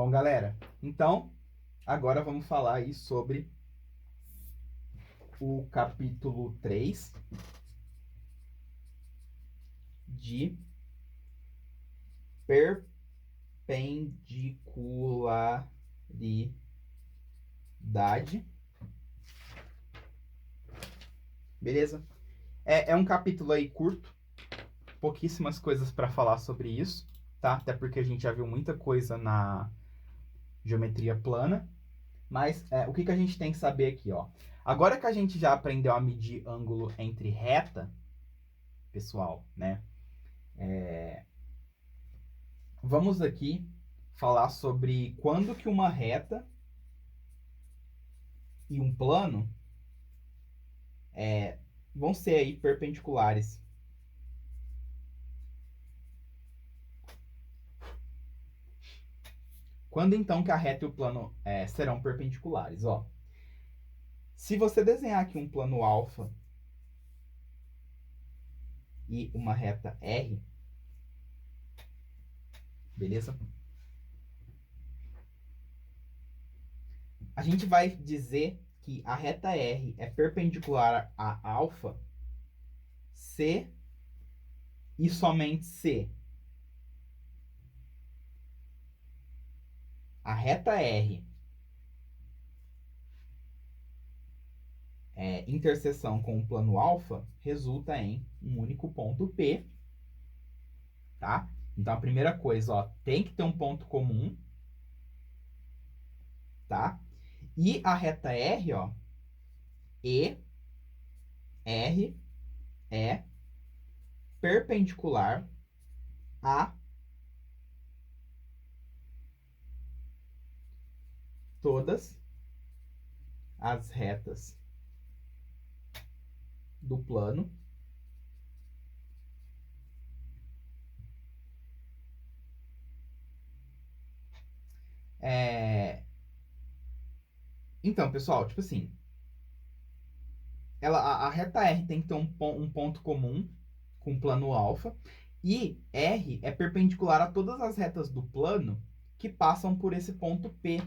Bom, galera, então agora vamos falar aí sobre o capítulo 3 de perpendicularidade. Beleza? É um capítulo aí curto, pouquíssimas coisas para falar sobre isso, tá? Até porque a gente já viu muita coisa na geometria plana. Mas o que a gente tem que saber aqui, ó? Agora que a gente já aprendeu a medir ângulo entre reta, pessoal, né? Vamos aqui falar sobre quando que uma reta e um plano vão ser aí perpendiculares. Quando então que a reta e o plano serão perpendiculares? Ó, se você desenhar aqui um plano alfa e uma reta R, beleza? A gente vai dizer que a reta R é perpendicular a alfa se e somente se a reta R interseção com o plano alfa resulta em um único ponto P, tá? Então, a primeira coisa, ó, tem que ter um ponto comum, tá? E a reta R, ó, R é perpendicular a todas as retas do plano Então, pessoal, tipo assim, a reta R tem que ter um ponto comum com o plano alfa, e R é perpendicular a todas as retas do plano que passam por esse ponto P.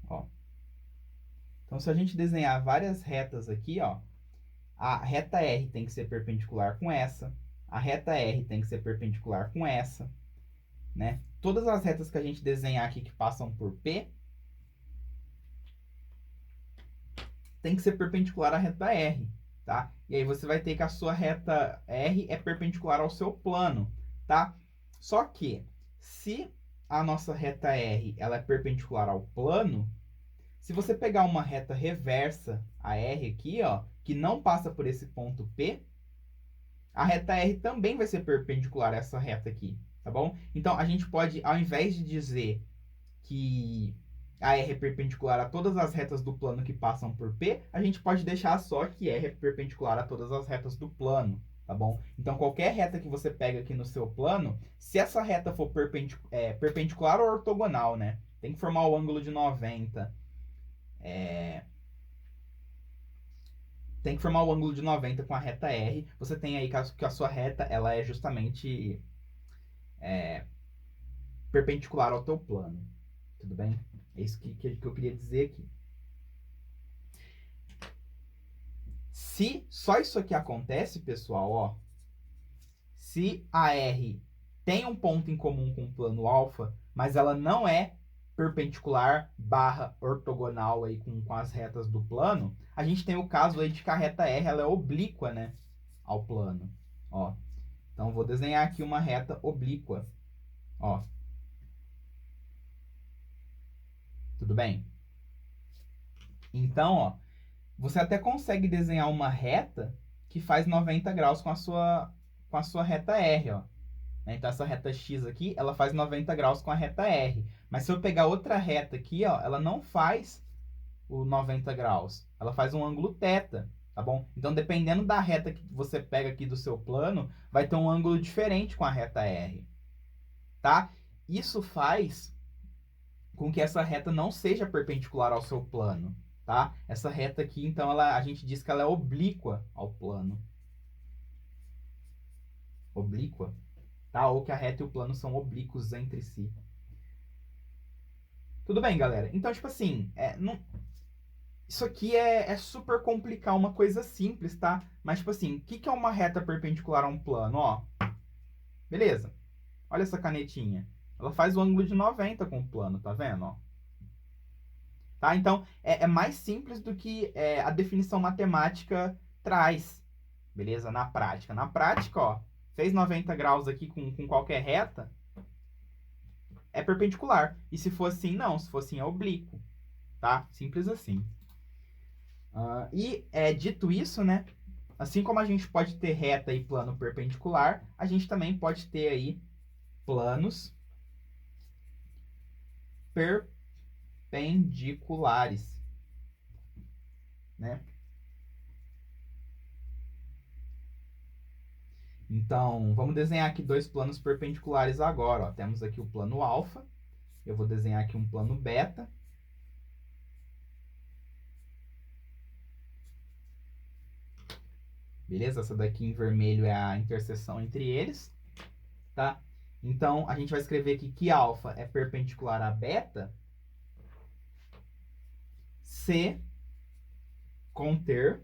Ó. Então, se a gente desenhar várias retas aqui, ó, a reta R tem que ser perpendicular com essa, a reta R tem que ser perpendicular com essa, né? Todas as retas que a gente desenhar aqui que passam por P tem que ser perpendicular à reta R, tá? E aí você vai ter que a sua reta R é perpendicular ao seu plano, tá? Só que, se a nossa reta R ela é perpendicular ao plano, se você pegar uma reta reversa a R aqui, ó, que não passa por esse ponto P, a reta R também vai ser perpendicular a essa reta aqui, tá bom? Então, a gente pode, ao invés de dizer que a R é perpendicular a todas as retas do plano que passam por P, a gente pode deixar só que R é perpendicular a todas as retas do plano, tá bom? Então, qualquer reta que você pega aqui no seu plano, se essa reta for perpendicular ou ortogonal, né? Tem que formar o ângulo de 90. Tem que formar o ângulo de 90 com a reta R. Você tem aí que a sua reta ela é justamente perpendicular ao teu plano. Tudo bem? É isso que eu queria dizer aqui. Se só isso aqui acontece, pessoal, ó, se a R tem um ponto em comum com o plano alfa, mas ela não é perpendicular barra ortogonal aí com as retas do plano, a gente tem o caso aí de que a reta R ela é oblíqua, né, ao plano. Ó. Então, vou desenhar aqui uma reta oblíqua. Ó. Tudo bem? Então, ó, você até consegue desenhar uma reta que faz 90 graus com a sua reta R, ó. Então, essa reta X aqui, ela faz 90 graus com a reta R. Mas se eu pegar outra reta aqui, ó, ela não faz o 90 graus. Ela faz um ângulo θ, tá bom? Então, dependendo da reta que você pega aqui do seu plano, vai ter um ângulo diferente com a reta R, tá? Isso faz com que essa reta não seja perpendicular ao seu plano, tá? Essa reta aqui, então, a gente diz que ela é oblíqua ao plano. Oblíqua, tá? Ou que a reta e o plano são oblíquos entre si. Tudo bem, galera? Então, tipo assim, isso aqui é super complicar uma coisa simples, tá? Mas, tipo assim, o que é uma reta perpendicular a um plano? Ó, beleza. Olha essa canetinha. Ela faz o ângulo de 90 com o plano, tá vendo? Ó. Tá? Então, é mais simples do que a definição matemática traz, beleza? Na prática. Na prática, ó, fez 90 graus aqui com qualquer reta, é perpendicular. E se for assim, não. Se for assim, é oblíquo. Tá? Simples assim. Dito isso, né? Assim como a gente pode ter reta e plano perpendicular, a gente também pode ter aí planos perpendiculares, né? Então, vamos desenhar aqui dois planos perpendiculares agora. Ó. Temos aqui o plano alfa. Eu vou desenhar aqui um plano beta. Beleza? Essa daqui em vermelho é a interseção entre eles. Tá? Então, a gente vai escrever aqui que alfa é perpendicular a beta se conter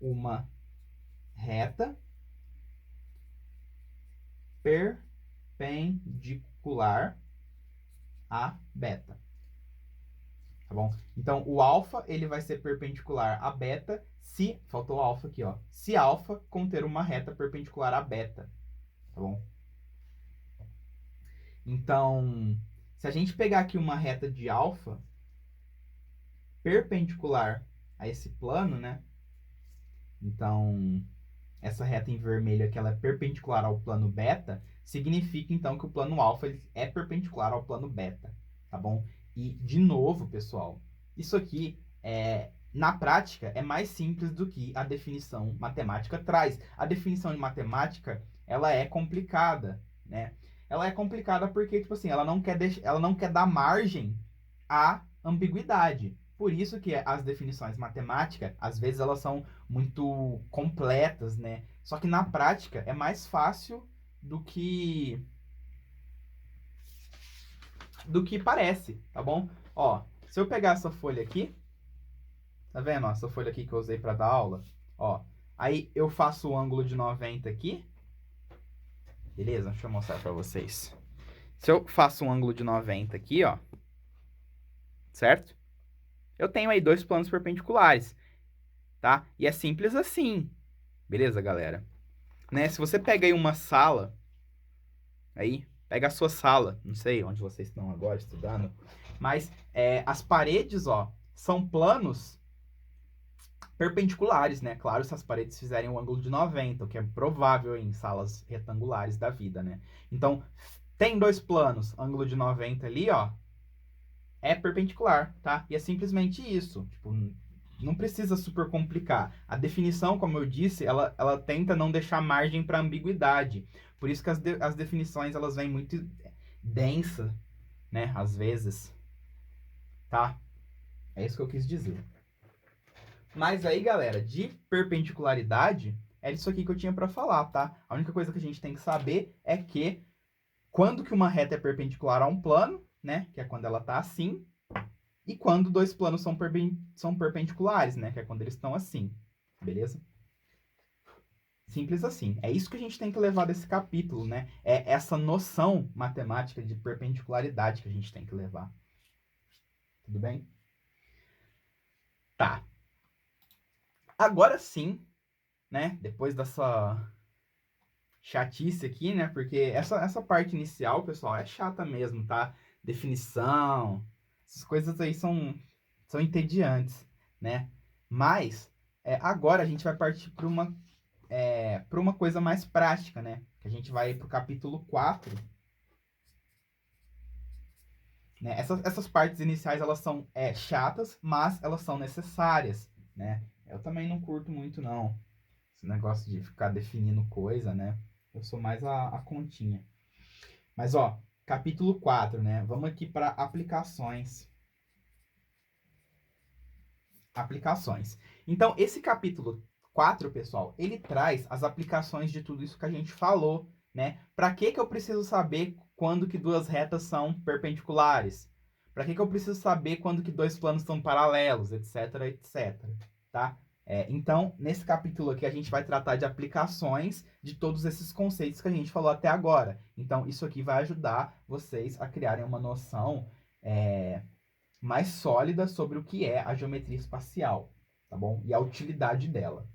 uma reta perpendicular a beta. Tá bom? Então, o alfa, ele vai ser perpendicular a beta se... Faltou alfa aqui, ó. Se alfa conter uma reta perpendicular a beta. Tá bom? Então, se a gente pegar aqui uma reta de alfa perpendicular a esse plano, né? Então, essa reta em vermelho aqui, ela é perpendicular ao plano beta, significa, então, que o plano alfa é perpendicular ao plano beta, tá bom? E, de novo, pessoal, isso aqui, na prática, é mais simples do que a definição matemática traz. A definição de matemática, ela é complicada, né? Ela é complicada porque, tipo assim, ela não quer dar margem à ambiguidade. Por isso que as definições matemáticas, às vezes, elas são muito completas, né? Só que na prática é mais fácil do que parece, tá bom? Ó, se eu pegar essa folha aqui, tá vendo? Ó, essa folha aqui que eu usei para dar aula, ó. Aí eu faço o ângulo de 90 aqui. Beleza? Deixa eu mostrar para vocês. Se eu faço um ângulo de 90 aqui, ó, certo? Eu tenho aí dois planos perpendiculares, tá? E é simples assim. Beleza, galera? Né? Se você pega aí uma sala, aí, pega a sua sala, não sei onde vocês estão agora estudando, mas as paredes, ó, são planos perpendiculares, né? Claro, se as paredes fizerem um ângulo de 90, o que é provável em salas retangulares da vida, né? Então, tem dois planos, ângulo de 90 ali, ó, é perpendicular, tá? E é simplesmente isso. Tipo, não precisa super complicar. A definição, como eu disse, ela tenta não deixar margem para ambiguidade. Por isso que as definições elas vêm muito densas, né? Às vezes, tá? É isso que eu quis dizer. Mas aí, galera, de perpendicularidade, é isso aqui que eu tinha para falar, tá? A única coisa que a gente tem que saber é que quando que uma reta é perpendicular a um plano, né? Que é quando ela tá assim. E quando dois planos são perpendiculares, né? Que é quando eles estão assim. Beleza? Simples assim. É isso que a gente tem que levar desse capítulo, né? É essa noção matemática de perpendicularidade que a gente tem que levar. Tudo bem? Tá. Agora sim, né? Depois dessa chatice aqui, né? Porque essa parte inicial, pessoal, é chata mesmo, tá? Definição, essas coisas aí são entediantes, né? Mas agora a gente vai partir para uma coisa mais prática, né? Que a gente vai para o capítulo 4. Né? Essas partes iniciais, elas são chatas, mas elas são necessárias, né? Eu também não curto muito, não. Esse negócio de ficar definindo coisa, né? Eu sou mais a continha. Mas, ó, capítulo 4, né? Vamos aqui para aplicações. Aplicações. Então, esse capítulo 4, pessoal, ele traz as aplicações de tudo isso que a gente falou, né? Para que eu preciso saber quando que duas retas são perpendiculares? Para que eu preciso saber quando que dois planos são paralelos, etc, etc, tá? Então, nesse capítulo aqui, a gente vai tratar de aplicações de todos esses conceitos que a gente falou até agora. Então, isso aqui vai ajudar vocês a criarem uma noção mais sólida sobre o que é a geometria espacial, tá bom? E a utilidade dela.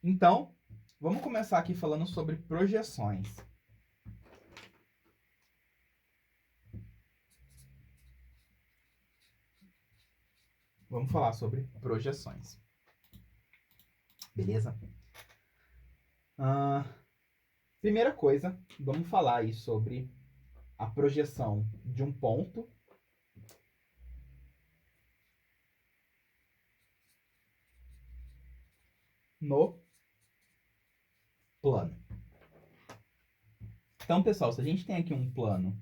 Então, vamos começar aqui falando sobre projeções. Vamos falar sobre projeções. Beleza? Primeira coisa, vamos falar aí sobre a projeção de um ponto no plano. Então, pessoal, se a gente tem aqui um plano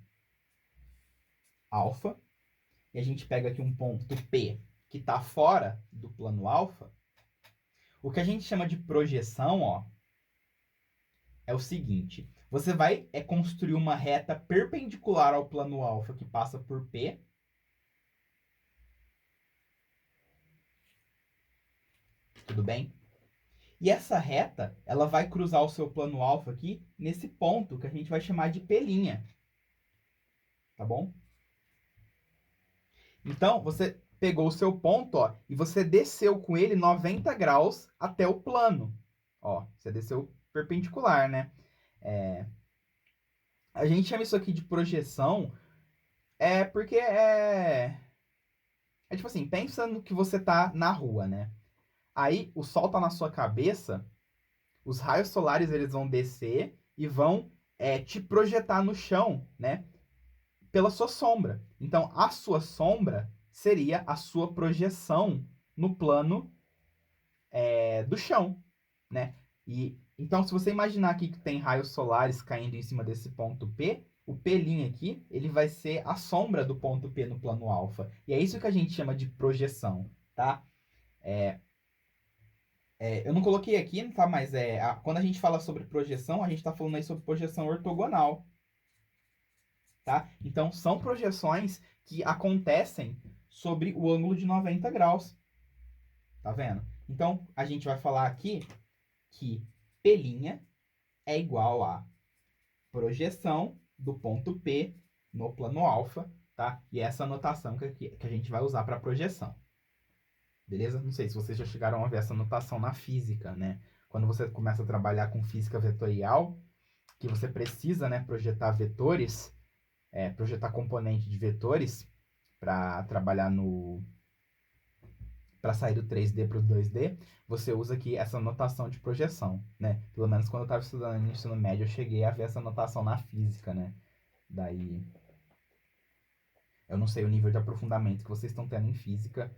alfa, e a gente pega aqui um ponto P que está fora do plano alfa, o que a gente chama de projeção, ó, é o seguinte: você vai construir uma reta perpendicular ao plano alfa que passa por P. Tudo bem? E essa reta, ela vai cruzar o seu plano alfa aqui nesse ponto que a gente vai chamar de P'. Tá bom? Então, você pegou o seu ponto, ó, e você desceu com ele 90 graus até o plano. Ó, você desceu perpendicular, né? A gente chama isso aqui de projeção, porque é tipo assim, pensando que você tá na rua, né? Aí o sol tá na sua cabeça, os raios solares eles vão descer e vão te projetar no chão, né? Pela sua sombra. Então, a sua sombra seria a sua projeção no plano do chão, né? E então, se você imaginar aqui que tem raios solares caindo em cima desse ponto P, o P' aqui, ele vai ser a sombra do ponto P no plano alfa. E é isso que a gente chama de projeção, tá? Eu não coloquei aqui, tá? Mas quando a gente fala sobre projeção, a gente está falando aí sobre projeção ortogonal, tá? Então, são projeções que acontecem sobre o ângulo de 90 graus, tá vendo? Então, a gente vai falar aqui que P' é igual a projeção do ponto P no plano alfa, tá? E essa notação que a gente vai usar para projeção. Beleza? Não sei se vocês já chegaram a ver essa notação na física, né? Quando você começa a trabalhar com física vetorial, que você precisa, né, projetar vetores, projetar componente de vetores para trabalhar para sair do 3D para o 2D, você usa aqui essa notação de projeção, né? Pelo menos quando eu estava estudando no ensino médio, eu cheguei a ver essa notação na física, né? Daí, eu não sei o nível de aprofundamento que vocês estão tendo em física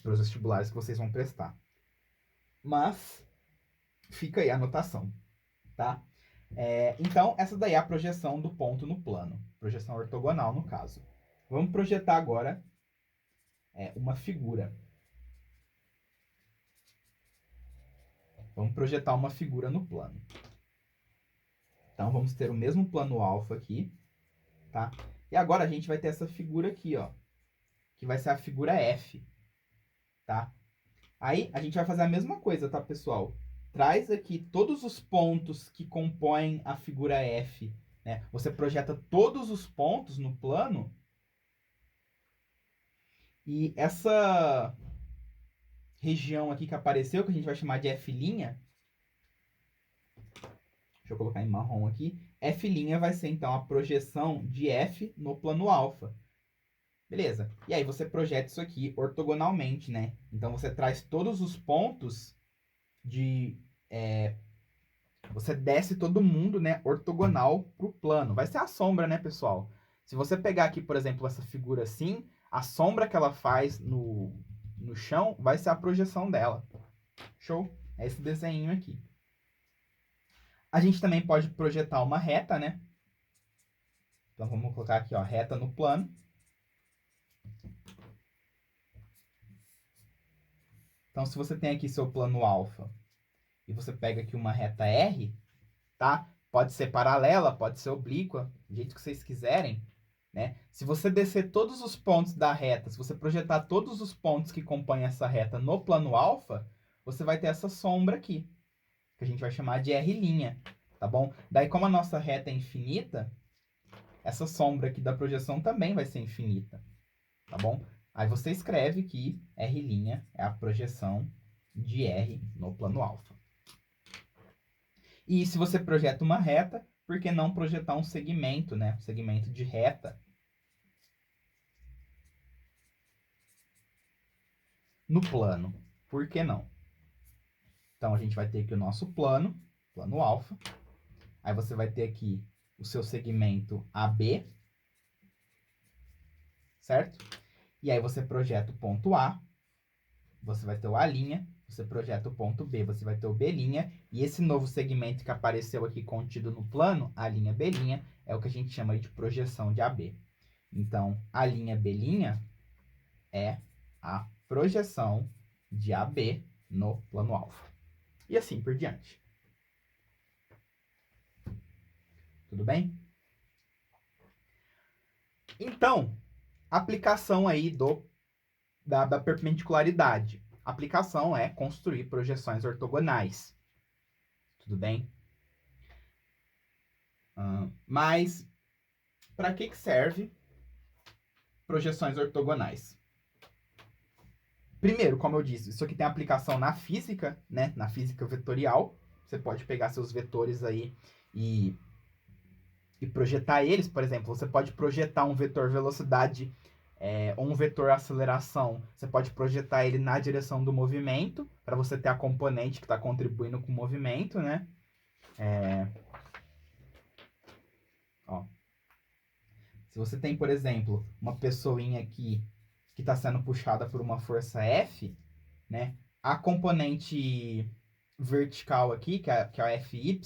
para os vestibulares que vocês vão prestar. Mas, fica aí a anotação, tá? Então, essa daí é a projeção do ponto no plano. Projeção ortogonal, no caso. Vamos projetar agora uma figura. Vamos projetar uma figura no plano. Então, vamos ter o mesmo plano alfa aqui, tá? E agora a gente vai ter essa figura aqui, ó, que vai ser a figura F, tá? Aí, a gente vai fazer a mesma coisa, tá, pessoal? Traz aqui todos os pontos que compõem a figura F, né? Você projeta todos os pontos no plano e essa região aqui que apareceu, que a gente vai chamar de F', deixa eu colocar em marrom aqui, F' vai ser então a projeção de F no plano alfa. Beleza. E aí você projeta isso aqui ortogonalmente, né? Então você traz todos os pontos você desce todo mundo, né, ortogonal pro plano. Vai ser a sombra, né, pessoal? Se você pegar aqui, por exemplo, essa figura assim, a sombra que ela faz no chão vai ser a projeção dela. Show? É esse desenho aqui. A gente também pode projetar uma reta, né? Então vamos colocar aqui, ó, reta no plano. Então se você tem aqui seu plano alfa e você pega aqui uma reta R, tá? Pode ser paralela, pode ser oblíqua, do jeito que vocês quiserem, né? Se você descer todos os pontos da reta, se você projetar todos os pontos que compõem essa reta no plano alfa, você vai ter essa sombra aqui, que a gente vai chamar de R', tá bom? Daí, como a nossa reta é infinita, essa sombra aqui da projeção também vai ser infinita, tá bom? Aí você escreve que R' é a projeção de R no plano alfa. E se você projeta uma reta, por que não projetar um segmento, né? Um segmento de reta no plano. Por que não? Então, a gente vai ter aqui o nosso plano alfa. Aí você vai ter aqui o seu segmento AB, certo? E aí você projeta o ponto A, você vai ter o A', você projeta o ponto B, você vai ter o B', e esse novo segmento que apareceu aqui contido no plano, A', B', é o que a gente chama de projeção de AB. Então, A', B' é a projeção de AB no plano alfa. E assim por diante. Tudo bem? Então, aplicação aí da perpendicularidade. A aplicação é construir projeções ortogonais. Tudo bem? Mas, para que serve projeções ortogonais? Primeiro, como eu disse, isso aqui tem aplicação na física, né? Na física vetorial. Você pode pegar seus vetores aí e projetar eles. Por exemplo, você pode projetar um vetor velocidade ou um vetor aceleração. Você pode projetar ele na direção do movimento, para você ter a componente que está contribuindo com o movimento, né? Ó. Se você tem, por exemplo, uma pessoinha aqui que está sendo puxada por uma força F, né? A componente vertical aqui, que é o Fy,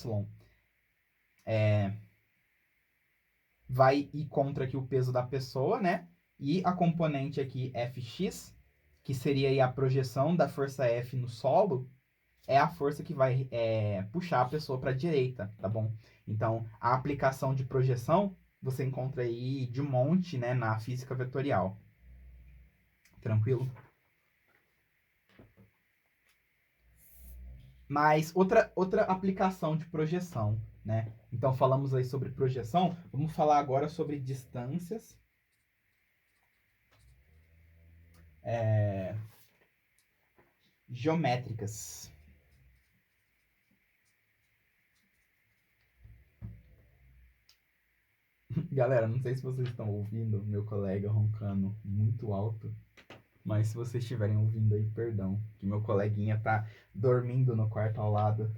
vai ir contra aqui o peso da pessoa, né? E a componente aqui Fx, que seria aí a projeção da força F no solo, é a força que vai puxar a pessoa para a direita, tá bom? Então, a aplicação de projeção você encontra aí de monte, né, na física vetorial. Tranquilo? Mas outra aplicação de projeção, né? Então, falamos aí sobre projeção, vamos falar agora sobre distâncias. Geométricas. Galera, não sei se vocês estão ouvindo meu colega roncando muito alto, mas se vocês estiverem ouvindo aí, perdão, que meu coleguinha tá dormindo no quarto ao lado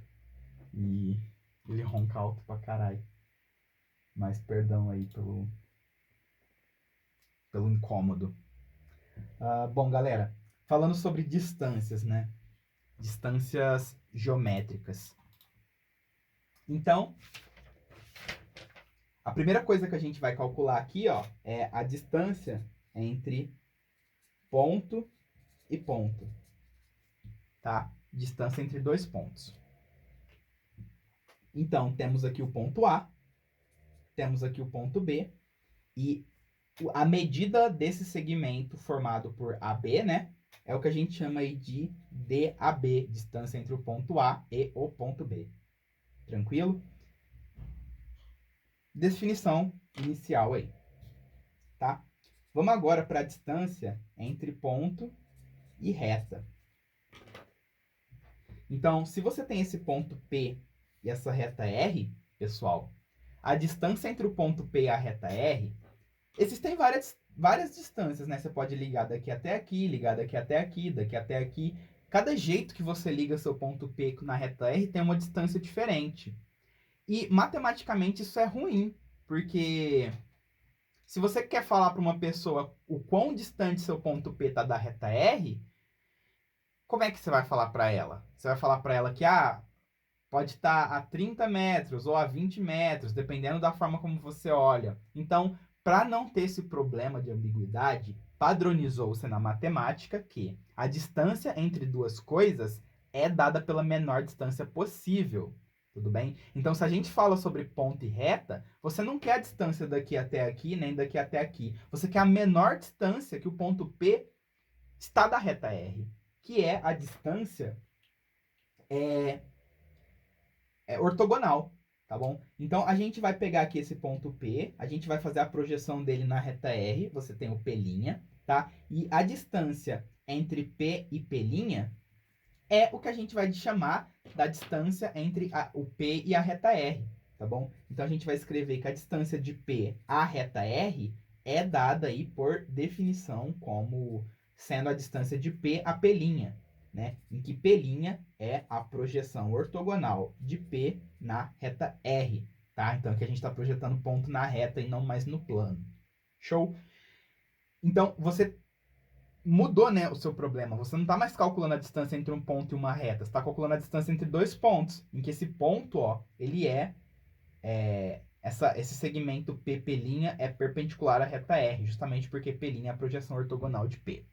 e ele ronca alto pra caralho. Mas perdão aí pelo incômodo. Bom, galera, falando sobre distâncias, né? Distâncias geométricas. Então, a primeira coisa que a gente vai calcular aqui, ó, é a distância entre ponto e ponto, tá? Distância entre dois pontos. Então, temos aqui o ponto A, temos aqui o ponto B, e a medida desse segmento formado por AB, né, é o que a gente chama aí de DAB, distância entre o ponto A e o ponto B. Tranquilo? Definição inicial aí, tá? Vamos agora para a distância entre ponto e reta. Então, se você tem esse ponto P e essa reta R, pessoal, a distância entre o ponto P e a reta R, existem várias distâncias, né? Você pode ligar daqui até aqui, ligar daqui até aqui, daqui até aqui. Cada jeito que você liga seu ponto P na reta R tem uma distância diferente. E matematicamente isso é ruim, porque se você quer falar para uma pessoa o quão distante seu ponto P está da reta R, como é que você vai falar para ela? Você vai falar para ela que pode estar a 30 metros ou a 20 metros, dependendo da forma como você olha. Então, para não ter esse problema de ambiguidade, padronizou-se na matemática que a distância entre duas coisas é dada pela menor distância possível. Tudo bem? Então, se a gente fala sobre ponto e reta, você não quer a distância daqui até aqui, nem daqui até aqui. Você quer a menor distância que o ponto P está da reta R, que é a distância ortogonal, tá bom? Então, a gente vai pegar aqui esse ponto P, a gente vai fazer a projeção dele na reta R, você tem o P', tá? E a distância entre P e P' é o que a gente vai chamar da distância entre o P e a reta R, tá bom? Então, a gente vai escrever que a distância de P à reta R é dada aí por definição como sendo a distância de P a P', né? Em que P' é a projeção ortogonal de P na reta R, tá? Então, aqui a gente está projetando ponto na reta e não mais no plano. Show? Então, você mudou, né, o seu problema. Você não está mais calculando a distância entre um ponto e uma reta. Você está calculando a distância entre dois pontos, em que esse ponto, ó, ele esse segmento P' é perpendicular à reta R, justamente porque P' é a projeção ortogonal de P.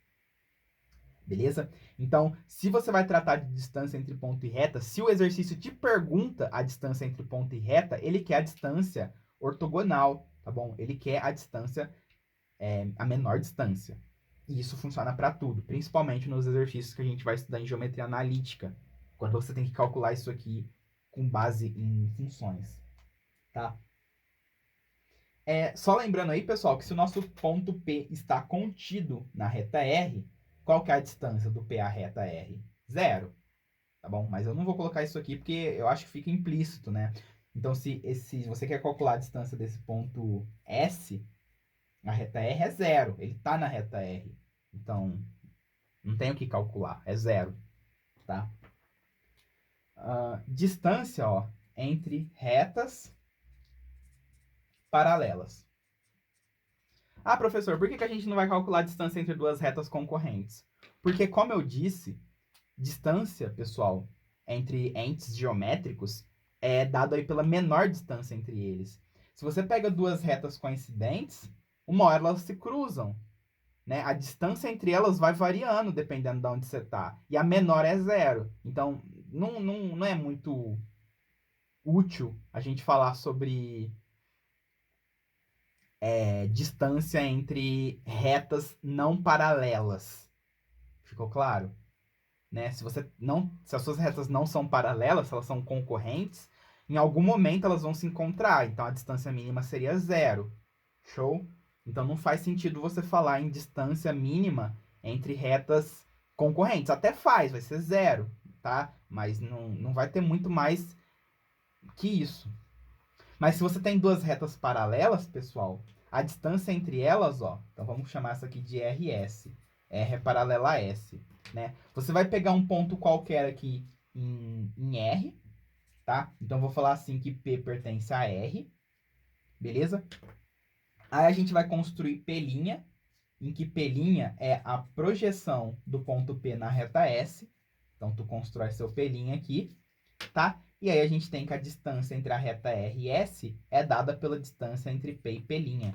Beleza? Então, se você vai tratar de distância entre ponto e reta, se o exercício te pergunta a distância entre ponto e reta, ele quer a distância ortogonal, tá bom? Ele quer a distância, a menor distância. E isso funciona para tudo, principalmente nos exercícios que a gente vai estudar em geometria analítica, quando você tem que calcular isso aqui com base em funções, tá? Só lembrando aí, pessoal, que se o nosso ponto P está contido na reta R, qual que é a distância do P à reta R? Zero, tá bom? Mas eu não vou colocar isso aqui porque eu acho que fica implícito, né? Então, se você quer calcular a distância desse ponto S, a reta R é zero, ele está na reta R. Então, não tem o que calcular, é zero, tá? Distância, ó, entre retas paralelas. Ah, professor, por que a gente não vai calcular a distância entre duas retas concorrentes? Porque, como eu disse, distância, pessoal, entre entes geométricos é dado aí pela menor distância entre eles. Se você pega duas retas coincidentes, uma hora elas se cruzam, né? A distância entre elas vai variando dependendo de onde você está. E a menor é zero. Então, não é muito útil a gente falar sobre distância entre retas não paralelas. Ficou claro? Né? Se as suas retas não são paralelas, se elas são concorrentes, em algum momento elas vão se encontrar. Então a distância mínima seria zero. Show? Então não faz sentido você falar em distância mínima entre retas concorrentes. Até faz, vai ser zero, tá? Mas não vai ter muito mais que isso. Mas se você tem duas retas paralelas, pessoal, a distância entre elas, ó, então vamos chamar essa aqui de RS. R é paralela a S, né? Você vai pegar um ponto qualquer aqui em R, tá? Então vou falar assim que P pertence a R, beleza? Aí a gente vai construir P', em que P' é a projeção do ponto P na reta S. Então tu constrói seu P' aqui, tá? E aí a gente tem que a distância entre a reta R e S é dada pela distância entre P e P'.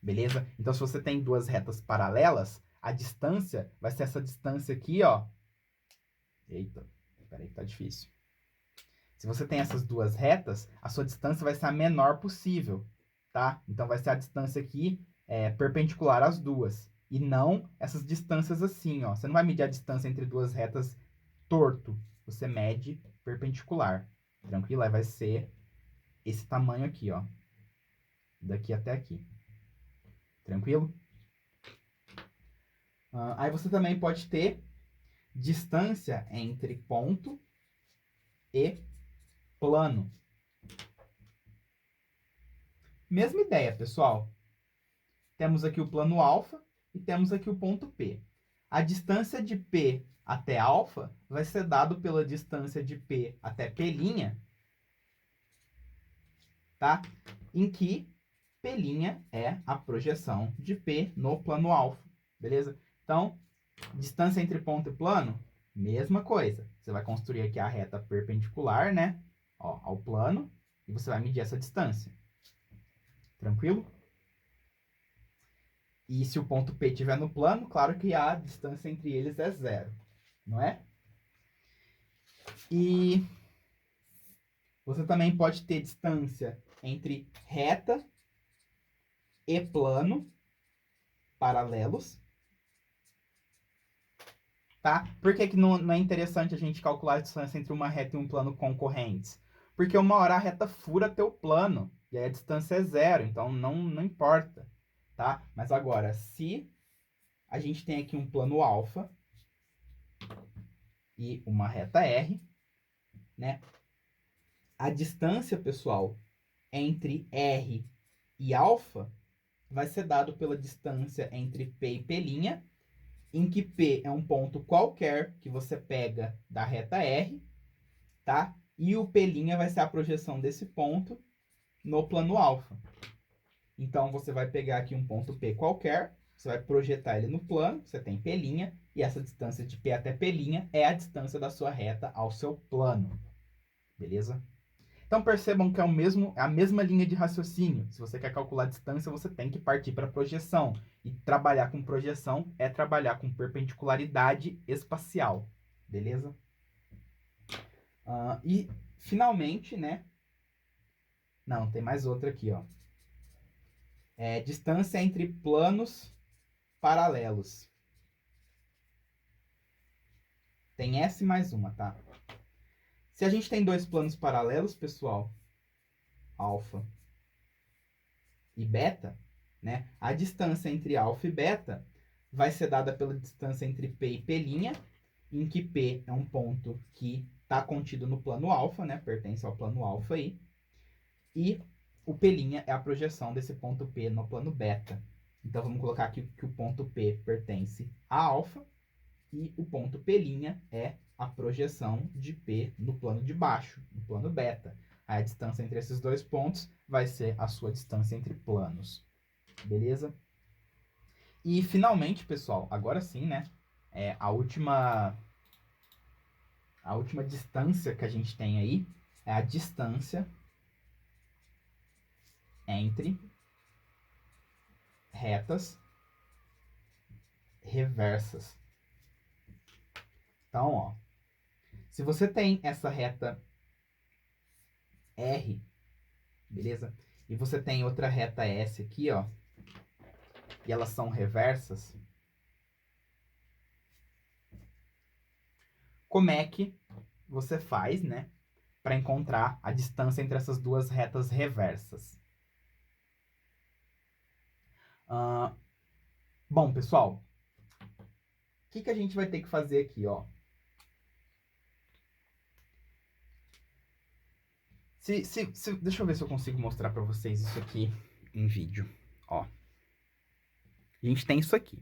Beleza? Então, se você tem duas retas paralelas, a distância vai ser essa distância aqui, ó. Eita, peraí que tá difícil. Se você tem essas duas retas, a sua distância vai ser a menor possível, tá? Então, vai ser a distância aqui perpendicular às duas. E não essas distâncias assim, ó. Você não vai medir a distância entre duas retas torto. Você mede perpendicular. Tranquilo? Aí vai ser esse tamanho aqui, ó. Daqui até aqui. Tranquilo? Aí você também pode ter distância entre ponto e plano. Mesma ideia, pessoal. Temos aqui o plano alfa e temos aqui o ponto P. A distância de P até alfa vai ser dado pela distância de P até P', tá? Em que P' é a projeção de P no plano alfa, beleza? Então, distância entre ponto e plano, mesma coisa. Você vai construir aqui a reta perpendicular, né? Ó, ao plano, e você vai medir essa distância. Tranquilo? E se o ponto P estiver no plano, claro que a distância entre eles é zero, não é? E você também pode ter distância entre reta e plano paralelos. Tá? Por que que não é interessante a gente calcular a distância entre uma reta e um plano concorrentes? Porque uma hora a reta fura teu plano, e aí a distância é zero, então não importa, tá? Mas agora, se a gente tem aqui um plano alfa e uma reta R, né? A distância, pessoal, entre R e alfa vai ser dado pela distância entre P e P', em que P é um ponto qualquer que você pega da reta R, tá? E o P' vai ser a projeção desse ponto no plano alfa. Então, você vai pegar aqui um ponto P qualquer, você vai projetar ele no plano, você tem P', e essa distância de P até P' é a distância da sua reta ao seu plano. Beleza? Então, percebam que é a mesma linha de raciocínio. Se você quer calcular a distância, você tem que partir para a projeção. E trabalhar com projeção é trabalhar com perpendicularidade espacial. Beleza? E, finalmente, né? Não, tem mais outra aqui, ó. Distância entre planos paralelos. Tem essa e mais uma, tá? Se a gente tem dois planos paralelos, pessoal, alfa e beta, né? A distância entre alfa e beta vai ser dada pela distância entre P e P', em que P é um ponto que está contido no plano alfa, né? Pertence ao plano alfa aí. E o P' é a projeção desse ponto P no plano beta. Então, vamos colocar aqui que o ponto P pertence a alfa e o ponto P' é a projeção de P no plano de baixo, no plano beta. Aí a distância entre esses dois pontos vai ser a sua distância entre planos. Beleza? E, finalmente, pessoal, agora sim, né? A última distância que a gente tem aí é a distância entre retas reversas. Então, ó, se você tem essa reta R, beleza? E você tem outra reta S aqui, ó, e elas são reversas, como é que você faz, né, para encontrar a distância entre essas duas retas reversas? Bom, pessoal, o que a gente vai ter que fazer aqui, ó? Deixa eu ver se eu consigo mostrar para vocês isso aqui em vídeo. Ó, a gente tem isso aqui,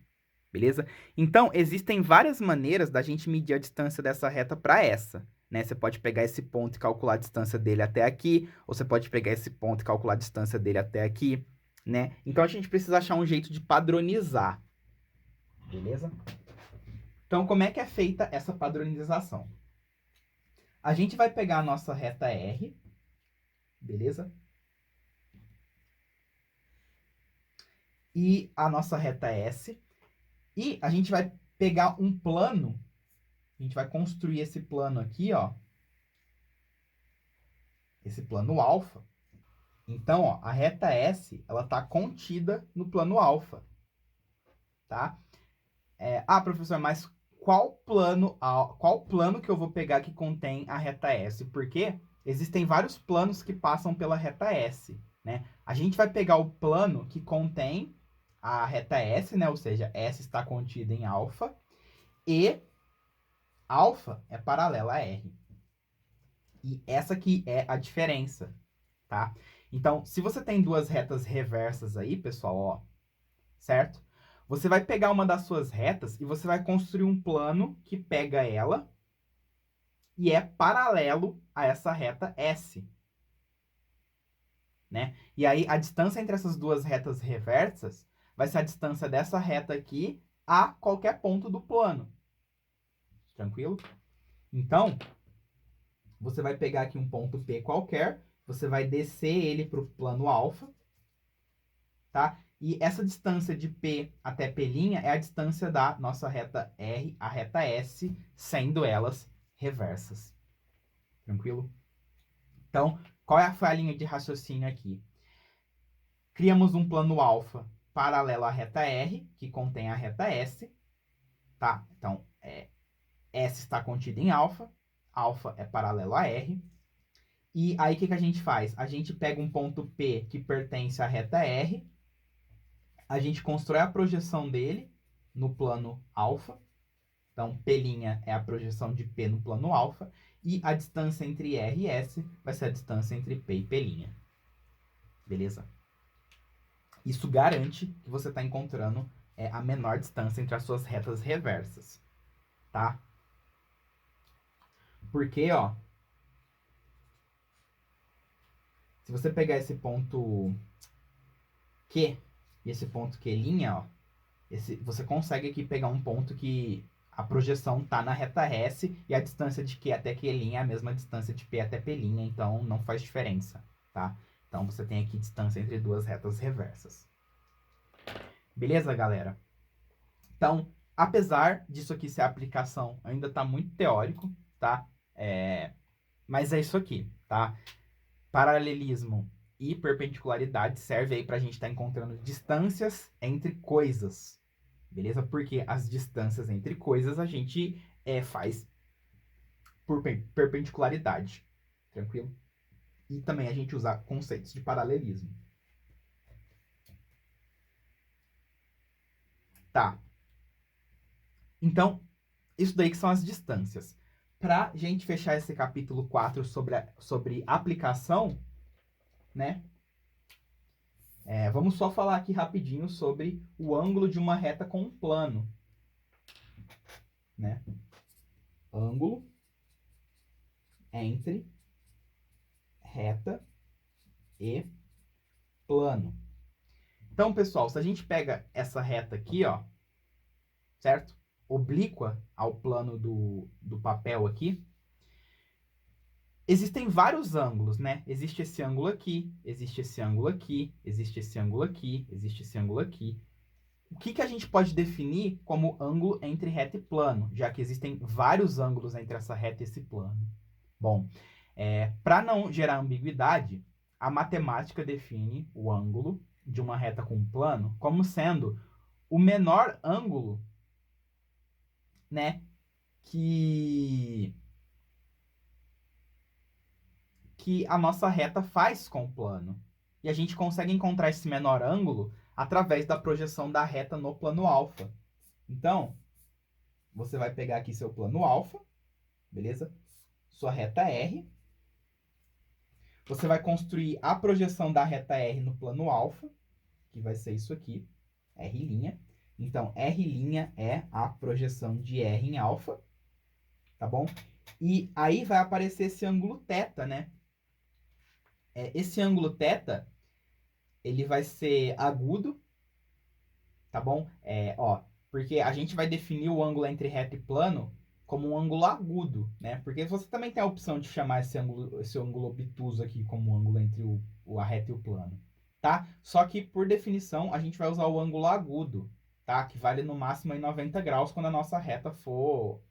beleza? Então, existem várias maneiras da gente medir a distância dessa reta para essa, né? Você pode pegar esse ponto e calcular a distância dele até aqui, ou você pode pegar esse ponto e calcular a distância dele até aqui, né? Então, a gente precisa achar um jeito de padronizar, beleza? Então, como é que é feita essa padronização? A gente vai pegar a nossa reta R, beleza? E a nossa reta S. E a gente vai pegar um plano. A gente vai construir esse plano aqui, ó. Esse plano alfa. Então, ó, a reta S, ela tá contida no plano alfa. Tá? Professor, mas qual plano que eu vou pegar que contém a reta S? Porque existem vários planos que passam pela reta S, né? A gente vai pegar o plano que contém a reta S, né? Ou seja, S está contida em alfa e alfa é paralela a R. E essa aqui é a diferença, tá? Então, se você tem duas retas reversas aí, pessoal, ó, certo? Você vai pegar uma das suas retas e você vai construir um plano que pega ela e é paralelo a essa reta S, né? E aí, a distância entre essas duas retas reversas vai ser a distância dessa reta aqui a qualquer ponto do plano. Tranquilo? Então, você vai pegar aqui um ponto P qualquer, você vai descer ele para o plano alfa, tá? E essa distância de P até P' é a distância da nossa reta R, a reta S, sendo elas reversas. Tranquilo? Então, qual foi a linha de raciocínio aqui? Criamos um plano alfa paralelo à reta R, que contém a reta S, tá? Então, S está contida em alfa é paralelo a R. E aí, o que a gente faz? A gente pega um ponto P que pertence à reta R, a gente constrói a projeção dele no plano alfa. Então, P' é a projeção de P no plano alfa, e a distância entre R e S vai ser a distância entre P e P'. Beleza? Isso garante que você está encontrando a menor distância entre as suas retas reversas, tá? Porque, ó, se você pegar esse ponto Q e esse ponto Q', ó, você consegue aqui pegar um ponto que a projeção está na reta S e a distância de Q até Q' é a mesma distância de P até P', então não faz diferença, tá? Então você tem aqui distância entre duas retas reversas. Beleza, galera? Então, apesar disso aqui ser a aplicação, ainda está muito teórico, tá? Mas é isso aqui, tá? Paralelismo e perpendicularidade serve aí para a gente estar encontrando distâncias entre coisas, beleza? Porque as distâncias entre coisas a gente faz por perpendicularidade, tranquilo? E também a gente usa conceitos de paralelismo. Tá. Então, isso daí que são as distâncias. Para a gente fechar esse capítulo 4 sobre aplicação, né? Vamos só falar aqui rapidinho sobre o ângulo de uma reta com um plano, né? Ângulo entre reta e plano. Então, pessoal, se a gente pega essa reta aqui, ó, certo? Oblíqua ao plano do papel aqui, existem vários ângulos, né? Existe esse ângulo aqui, existe esse ângulo aqui, existe esse ângulo aqui, existe esse ângulo aqui. O que a gente pode definir como ângulo entre reta e plano, já que existem vários ângulos entre essa reta e esse plano? Bom, para não gerar ambiguidade, a matemática define o ângulo de uma reta com um plano como sendo o menor ângulo, né, que a nossa reta faz com o plano. E a gente consegue encontrar esse menor ângulo através da projeção da reta no plano alfa. Então, você vai pegar aqui seu plano alfa, beleza? Sua reta R. Você vai construir a projeção da reta R no plano alfa, que vai ser isso aqui, R'. Então, R' é a projeção de R em alfa, tá bom? E aí vai aparecer esse ângulo θ, né? Esse ângulo θ, ele vai ser agudo, tá bom? Porque a gente vai definir o ângulo entre reta e plano como um ângulo agudo, né? Porque você também tem a opção de chamar esse ângulo obtuso aqui como um ângulo entre a reta e o plano, tá? Só que, por definição, a gente vai usar o ângulo agudo, tá? Que vale no máximo aí 90 graus quando a nossa reta for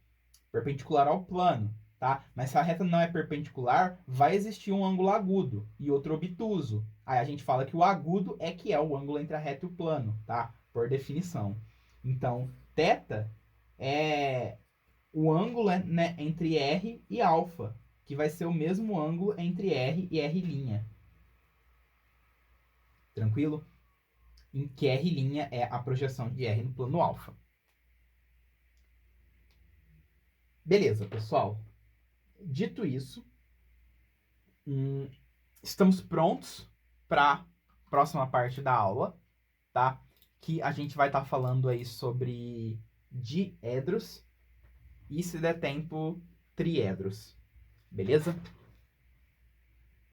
perpendicular ao plano, tá? Mas se a reta não é perpendicular, vai existir um ângulo agudo e outro obtuso. Aí a gente fala que o agudo que é o ângulo entre a reta e o plano, tá? Por definição. Então, θ é o ângulo, né, entre R e alfa, que vai ser o mesmo ângulo entre R e R'. Tranquilo? Em que R' é a projeção de R no plano alfa. Beleza, pessoal. Dito isso, estamos prontos para a próxima parte da aula, tá? Que a gente vai estar falando aí sobre diedros e, se der tempo, triedros. Beleza?